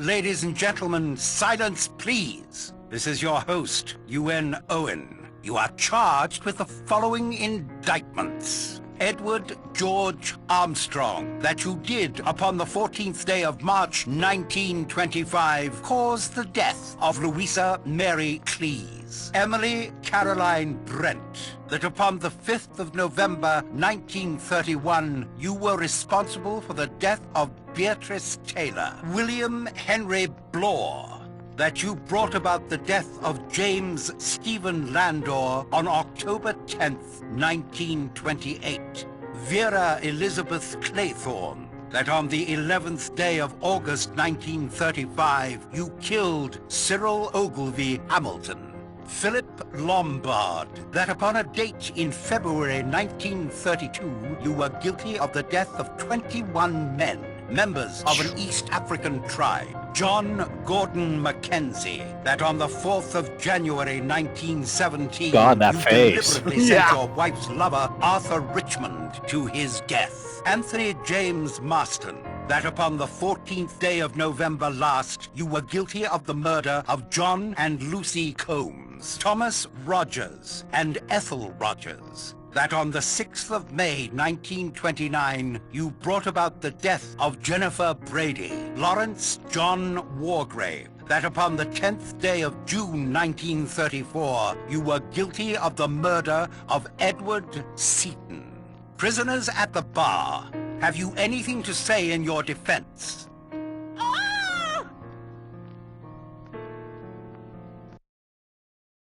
Ladies and gentlemen, silence please. This is your host, UN Owen. You are charged with the following indictments. Edward George Armstrong, that you did upon the 14th day of March 1925 caused the death of Louisa Mary Cleese. Emily Caroline Brent, that upon the 5th of November 1931 you were responsible for the death of Beatrice Taylor. William Henry Blore, that you brought about the death of James Stephen Landor on October 10th, 1928. Vera Elizabeth Claythorne, that on the 11th day of August 1935, you killed Cyril Ogilvy Hamilton. Philip Lombard, that upon a date in February 1932, you were guilty of the death of 21 men, members of an East African tribe. John Gordon Mackenzie, that on the 4th of January 1917, God, that you face. deliberately sent your wife's lover, Arthur Richmond, to his death. Anthony James Marston, that upon the 14th day of November last, you were guilty of the murder of John and Lucy Combs. Thomas Rogers and Ethel Rogers, that on the 6th of May 1929, you brought about the death of Jennifer Brady. Lawrence John Wargrave, that upon the 10th day of June 1934, you were guilty of the murder of Edward Seaton. Prisoners at the bar, have you anything to say in your defense?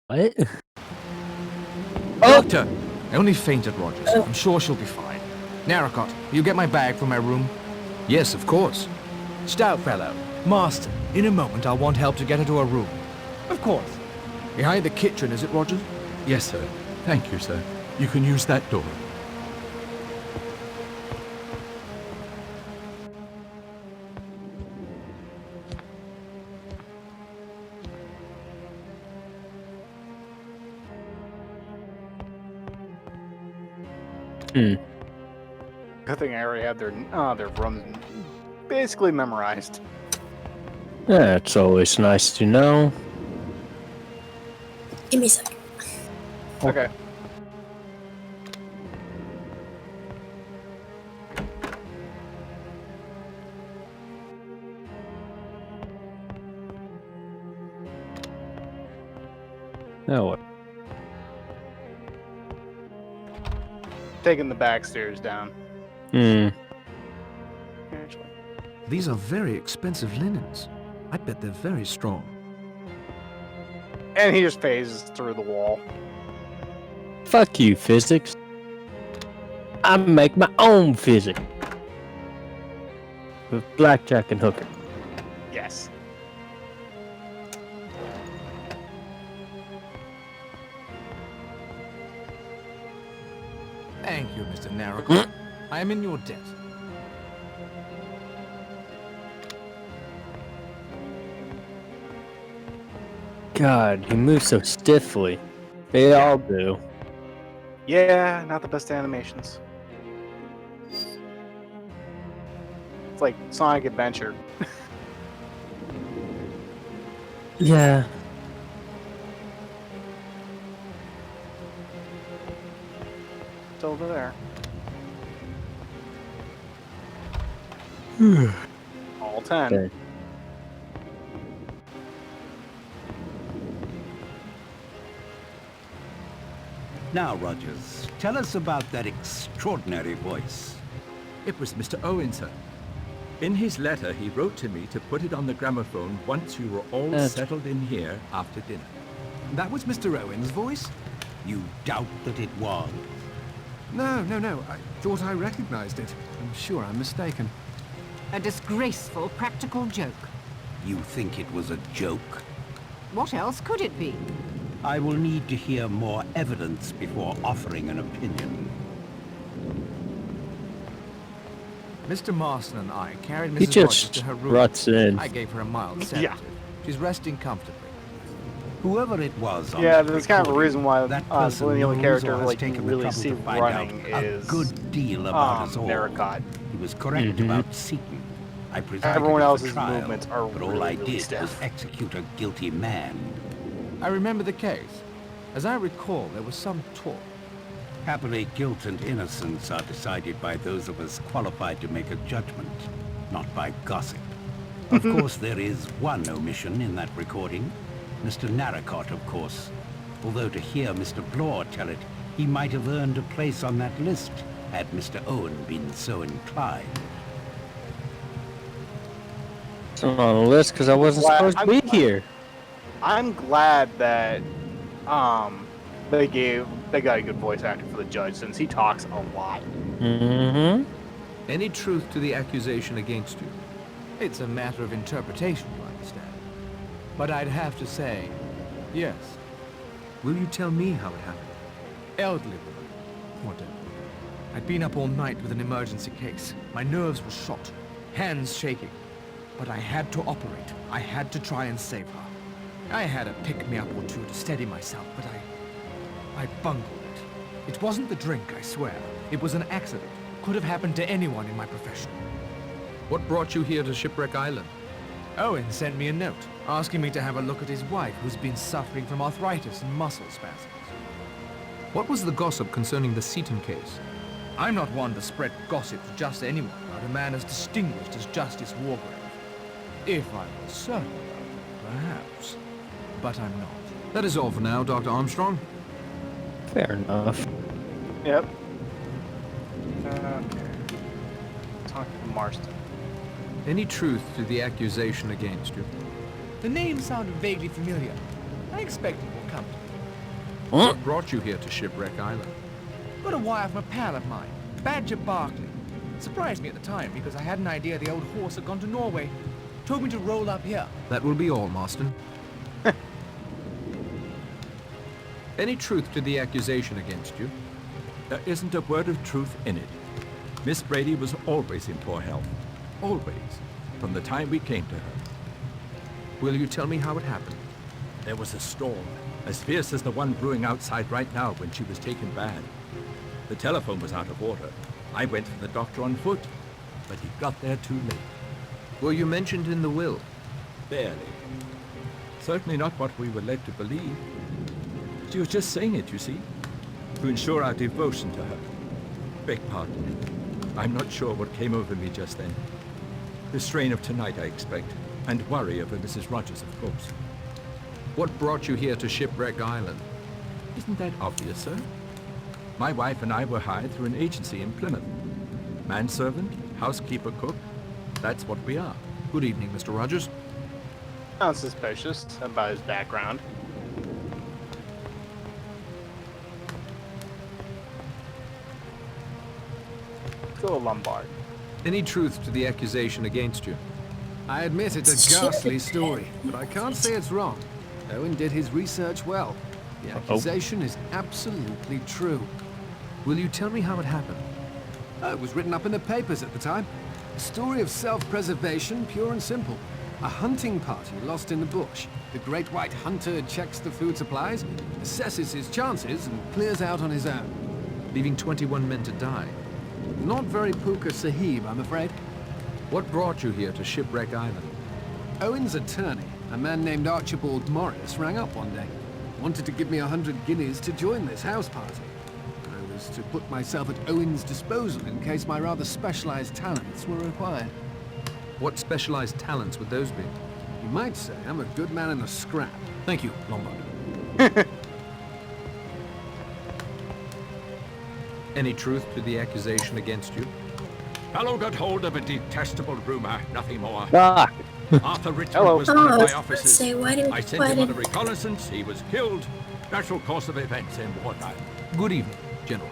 What? Doctor! I only fainted, Rogers. I'm sure she'll be fine. Narracott, will you get my bag from my room? Yes, of course. Stout fellow. Marston, in a moment I'll want help to get her to her room. Of course. Behind the kitchen, is it, Rogers? Yes, sir. Thank you, sir. You can use that door. Good thing I already had their rooms basically memorized. Yeah, it's always nice to know. Give me a second. Okay. Now what? Taking the back stairs down. Actually. These are very expensive linens. I bet they're very strong. And he just phases through the wall. Fuck you, physics. I make my own physics. With blackjack and hooker. Yes. Thank you, Mr. Narracott. I am in your debt. God, he moves so stiffly. They all do. Yeah, not the best animations. It's like Sonic Adventure. Yeah. It's over there. All 10. Okay. Now, Rogers, tell us about that extraordinary voice. It was Mr. Owen, sir. In his letter, he wrote to me to put it on the gramophone once you were all settled in here after dinner. That was Mr. Owen's voice? You doubt that it was? No. I thought I recognized it. I'm sure I'm mistaken. A disgraceful practical joke. You think it was a joke? What else could it be? I will need to hear more evidence before offering an opinion. Mr. Marston and I carried He Mrs. Rogers just to her room. ruts in. I gave her a mild sedative. Yeah. She's resting comfortably. Whoever it was on Yeah, that there's kind of a recording, reason why that person the only knows character or has like you taken the really trouble see to find running out is a good deal about us all. Narracott. He was correct about Seaton. I presided Everyone at else's the trial, movements are but all really, I really did stiff. was execute a guilty man. I remember the case. As I recall, there was some talk. Happily, guilt and innocence are decided by those of us qualified to make a judgment, not by gossip. Of course, there is one omission in that recording. Mr. Narracott, of course. Although to hear Mr. Blore tell it, he might have earned a place on that list had Mr. Owen been so inclined. It's not on the list because I wasn't Well, supposed to be here. I'm glad that they got a good voice actor for the judge since he talks a lot. Mm-hmm. Any truth to the accusation against you? It's a matter of interpretation, you understand. But I'd have to say, yes. Will you tell me how it happened? Elderly woman. Whatever. I'd been up all night with an emergency case. My nerves were shot, hands shaking. But I had to operate. I had to try and save her. I had a pick-me-up or two to steady myself, but I bungled it. It wasn't the drink, I swear. It was an accident. Could have happened to anyone in my profession. What brought you here to Shipwreck Island? Owen sent me a note, asking me to have a look at his wife, who's been suffering from arthritis and muscle spasms. What was the gossip concerning the Seaton case? I'm not one to spread gossip to just anyone about a man as distinguished as Justice Wargrave. If I was certain about it, perhaps. But I'm not. That is all for now, Dr. Armstrong. Fair enough. Yep. Okay. Talk to Marston. Any truth to the accusation against you? The name sounded vaguely familiar. I expect it will come to me. What brought you here to Shipwreck Island? Got a wire from a pal of mine, Badger Barkley. Surprised me at the time because I had an idea the old horse had gone to Norway. Told me to roll up here. That will be all, Marston. Any truth to the accusation against you? There isn't a word of truth in it. Miss Brady was always in poor health. Always. From the time we came to her. Will you tell me how it happened? There was a storm, as fierce as the one brewing outside right now when she was taken bad. The telephone was out of order. I went for the doctor on foot, but he got there too late. Were you mentioned in the will? Barely. Certainly not what we were led to believe. She was just saying it, you see, to ensure our devotion to her. Beg pardon. I'm not sure what came over me just then. The strain of tonight, I expect, and worry over Mrs. Rogers, of course. What brought you here to Shipwreck Island? Isn't that obvious, sir? My wife and I were hired through an agency in Plymouth. Manservant, housekeeper, cook. That's what we are. Good evening, Mr. Rogers. Sounds suspicious about his background. Go Lombard. Any truth to the accusation against you? I admit it's a ghastly story, but I can't say it's wrong. Owen did his research well. The accusation is absolutely true. Will you tell me how it happened? It was written up in the papers at the time. A story of self-preservation, pure and simple. A hunting party lost in the bush. The great white hunter checks the food supplies, assesses his chances, and clears out on his own. Leaving 21 men to die. Not very Puka Sahib, I'm afraid. What brought you here to Shipwreck Island? Owen's attorney, a man named Archibald Morris, rang up one day. Wanted to give me 100 guineas to join this house party. I was to put myself at Owen's disposal in case my rather specialized talents were required. What specialized talents would those be? You might say I'm a good man in a scrap. Thank you, Lombard. Any truth to the accusation against you? Fellow got hold of a detestable rumor, nothing more. Ah, Arthur Richmond Hello. was one of I my was about to officers. say, why didn't I sent why him on a didn't reconnaissance, he was killed. Natural course of events in wartime. Good evening, General.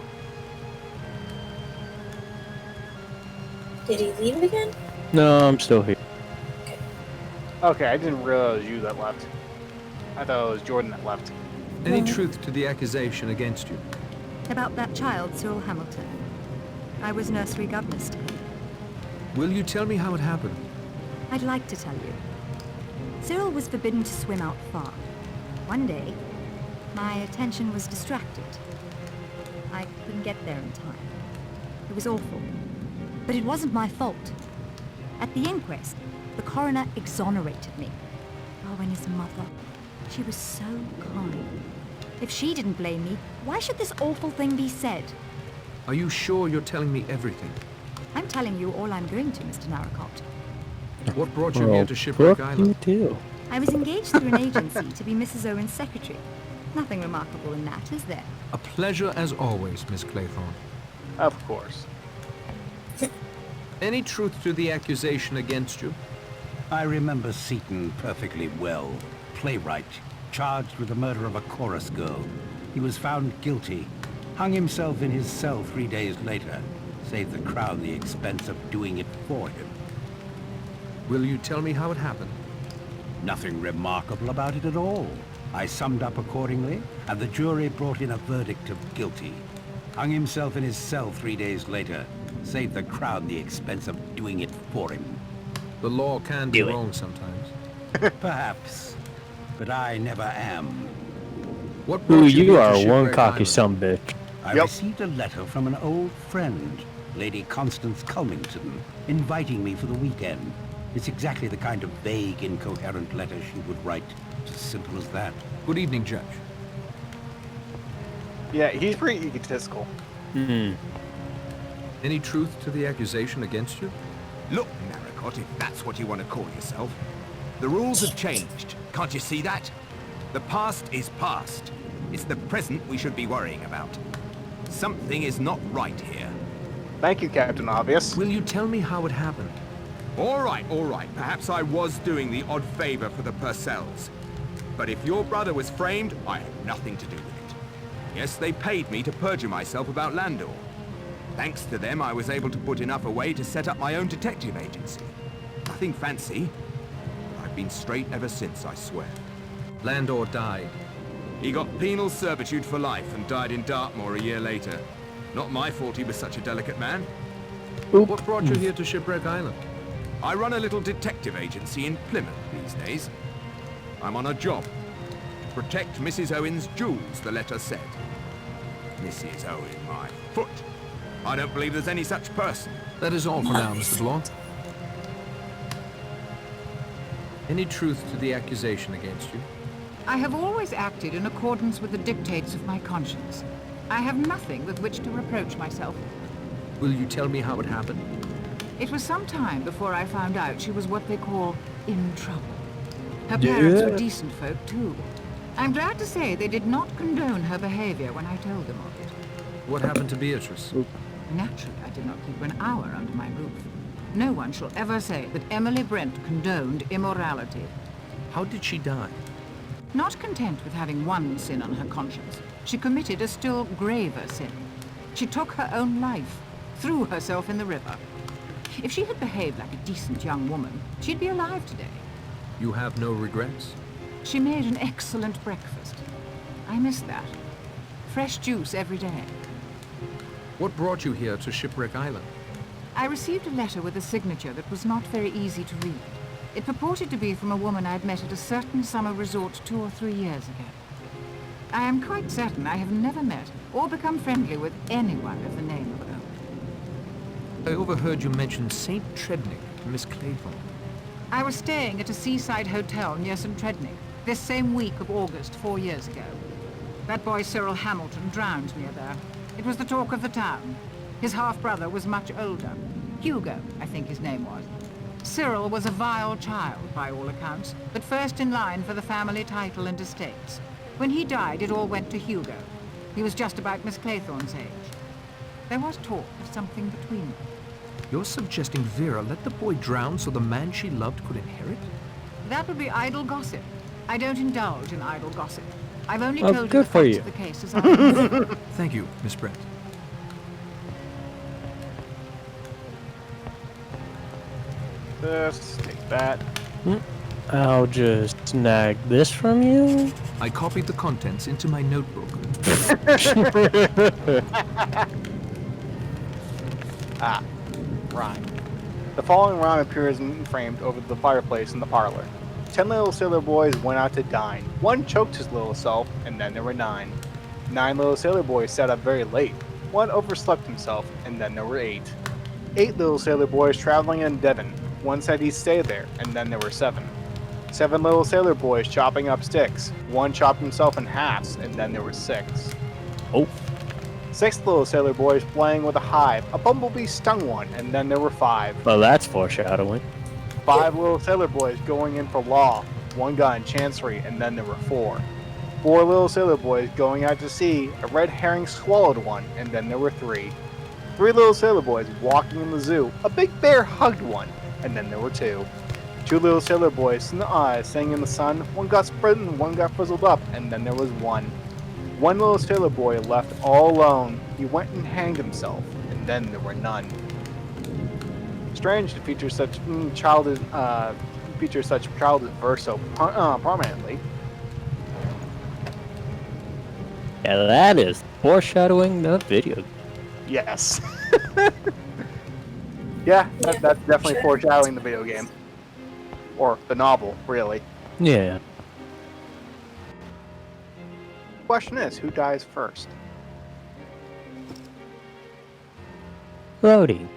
did he leave again? no, I'm still here. Okay, I didn't realize it was you that left. I thought it was Jordan that left. Any No. truth to the accusation against you? About that child, Cyril Hamilton. I was nursery governess to him. Will you tell me how it happened? I'd like to tell you. Cyril was forbidden to swim out far. One day, my attention was distracted. I couldn't get there in time. It was awful. But it wasn't my fault. At the inquest, the coroner exonerated me. Oh, and his mother. She was so kind. If she didn't blame me, why should this awful thing be said? Are you sure you're telling me everything? I'm telling you all I'm going to, Mr. Narracott. What brought you here to Shipwreck Island? Too. I was engaged through an agency to be Mrs. Owen's secretary. Nothing remarkable in that, is there? A pleasure as always, Miss Claythorne. Of course. Any truth to the accusation against you? I remember Seaton perfectly well. Playwright, charged with the murder of a chorus girl. He was found guilty, hung himself in his cell 3 days later, saved the crown the expense of doing it for him. Will you tell me how it happened? Nothing remarkable about it at all. I summed up accordingly, and the jury brought in a verdict of guilty. Hung himself in his cell 3 days later, saved the crown the expense of doing it for him. The law can be wrong sometimes. Perhaps, but I never am. What Ooh, brought you here to are one Shipwreck cocky Island? sumbitch. I received a letter from an old friend, Lady Constance Culmington, inviting me for the weekend. It's exactly the kind of vague, incoherent letter she would write. It's as simple as that. Good evening, Judge. Yeah, he's pretty egotistical. Any truth to the accusation against you? Look, Narracott, if that's what you want to call yourself. The rules have changed. Can't you see that? The past is past. It's the present we should be worrying about. Something is not right here. Thank you, Captain Obvious. Will you tell me how it happened? All right. Perhaps I was doing the odd favor for the Purcells. But if your brother was framed, I had nothing to do with it. Yes, they paid me to perjure myself about Landor. Thanks to them, I was able to put enough away to set up my own detective agency. Nothing fancy. But I've been straight ever since, I swear. Landor died. He got penal servitude for life and died in Dartmoor a year later. Not my fault he was such a delicate man. What brought you here to Shipwreck Island? I run a little detective agency in Plymouth these days. I'm on a job. Protect Mrs. Owen's jewels, the letter said. Mrs. Owen, my foot. I don't believe there's any such person. That is all for now, Mr. Blanc. Any truth to the accusation against you? I have always acted in accordance with the dictates of my conscience. I have nothing with which to reproach myself. Will you tell me how it happened? It was some time before I found out she was what they call in trouble. Her parents were decent folk, too. I'm glad to say they did not condone her behavior when I told them of it. What happened to Beatrice? Naturally, I did not keep her an hour under my roof. No one shall ever say that Emily Brent condoned immorality. How did she die? Not content with having one sin on her conscience, she committed a still graver sin. She took her own life, threw herself in the river. If she had behaved like a decent young woman, she'd be alive today. You have no regrets? She made an excellent breakfast. I miss that. Fresh juice every day. What brought you here to Shipwreck Island? I received a letter with a signature that was not very easy to read. It purported to be from a woman I'd met at a certain summer resort 2 or 3 years ago. I am quite certain I have never met or become friendly with anyone of the name of Owen. I overheard you mention St. Trebnick, Miss Claythorne. I was staying at a seaside hotel near St. Trebnick this same week of August 4 years ago. That boy Cyril Hamilton drowned near there. It was the talk of the town. His half-brother was much older. Hugo, I think his name was. Cyril was a vile child, by all accounts, but first in line for the family title and estates. When he died, it all went to Hugo. He was just about Miss Claythorne's age. There was talk of something between them. You're suggesting Vera let the boy drown so the man she loved could inherit? That would be idle gossip. I don't indulge in idle gossip. I've only Oh, told you good the for facts you. of the case as I know. Thank you, Miss Brent. Just take that. I'll just snag this from you. I copied the contents into my notebook. Rhyme. The following rhyme appears framed over the fireplace in the parlor. 10 little sailor boys went out to dine. One choked his little self, and then there were 9. 9 little sailor boys sat up very late. One overslept himself, and then there were 8. 8 little sailor boys traveling in Devon. One said he'd stay there, and then there were 7. 7 little sailor boys chopping up sticks. One chopped himself in halves, and then there were 6. Oh. 6 little sailor boys playing with a hive. A bumblebee stung one, and then there were 5. Well, that's foreshadowing. 5 little sailor boys going in for law. One got in chancery, and then there were 4. 4 little sailor boys going out to sea. A red herring swallowed one, and then there were 3. 3 little sailor boys walking in the zoo. A big bear hugged one, and then there were 2. 2 little sailor boys staying in the sun. One got spread and one got frizzled up, and then there was 1. 1 little sailor boy left all alone. He went and hanged himself, and then there were none. Strange to feature such childish verse so prominently. Yeah, that is foreshadowing the video. Yes. Yeah, that's definitely foreshadowing the video game. Or the novel, really. Yeah. Question is, who dies first? Loading.